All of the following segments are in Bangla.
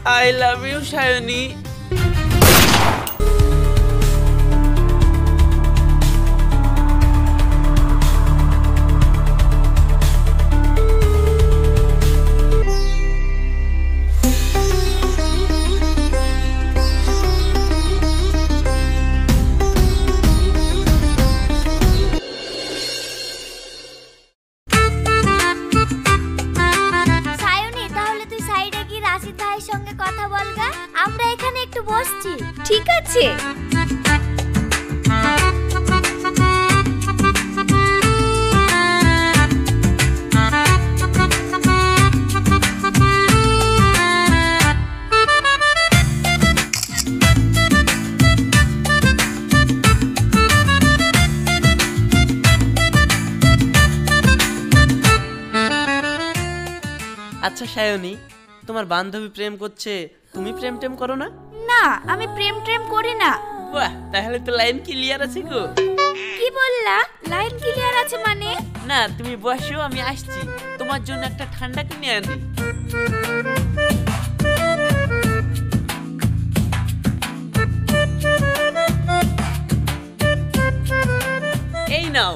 I love you Sayani. ঠিক আছে। আচ্ছা সায়নী, তোমার বান্ধবী প্রেম করছে, তুমি প্রেম টেম করো না? না, আমি প্রেম ট্রেম করি না। বাহ, তাহলে তো লাইন ক্লিয়ার আছে গো। কি বললা? লাইন ক্লিয়ার আছে মানে? না, তুমি বসো, আমি আসছি, তোমার জন্য একটা ঠান্ডা কিনে আনি। এই নাও।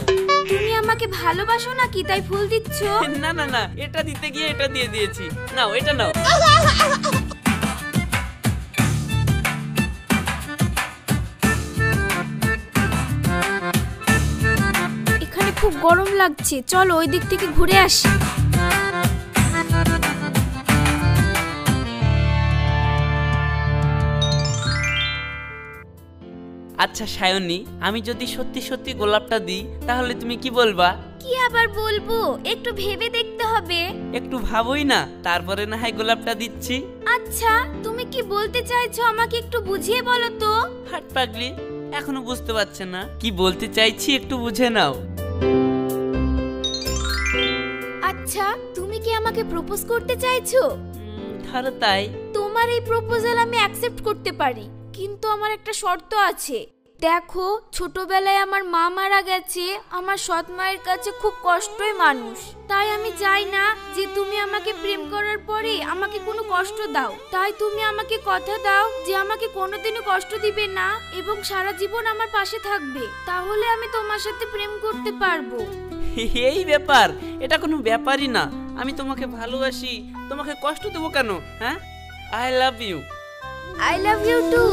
তুমি আমাকে ভালোবাসো নাকি তাই ফুল দিচ্ছ? না না না, এটা দিতে গিয়ে এটা দিয়ে দিয়েছি। নাও, এটা নাও। এখানে খুব গরম লাগছে, চলো ওই দিক থেকে ঘুরে আসি। আচ্ছা সায়নী, আমি যদি সত্যি সত্যি গোলাপটা দিই তাহলে তুমি কি বলবা? কি আবার বলবো, একটু ভেবে দেখতে হবে। একটু ভাবোই না, তারপরে না হয় গোলাপটা দিচ্ছি। আচ্ছা, তুমি কি বলতে চাইছো আমাকে একটু বুঝিয়ে বলো তো। হাট পাগলি, এখনো বুঝতে পারছে না কি বলতে চাইছি? একটু বুঝে নাও। আচ্ছা, তুমি কি আমাকে প্রপোজ করতে চাইছো? ধরো তাই। তোমার এই প্রপোজাল আমি অ্যাকসেপ্ট করতে পারি, কিন্তু আমার একটা শর্ত আছে। দেখো, ছোটবেলায় আমার মা মারা গেছে, আমার সৎ মায়ের কাছে খুব কষ্টই মানুষ। তাই আমি চাই না যে তুমি আমাকে প্রেম করার পরে আমাকে কোনো কষ্ট দাও। তাই তুমি আমাকে কথা দাও যে আমাকে কোনোদিনও কষ্ট দিবে না এবং সারা জীবন আমার পাশে থাকবে, তাহলে আমি তোমার সাথে প্রেম করতে পারবো। এই ব্যাপার? এটা কোনো ব্যাপারই না, আমি তোমাকে ভালোবাসি, তোমাকে কষ্ট দেবো কেন? হ্যাঁ, I love you. I love you too.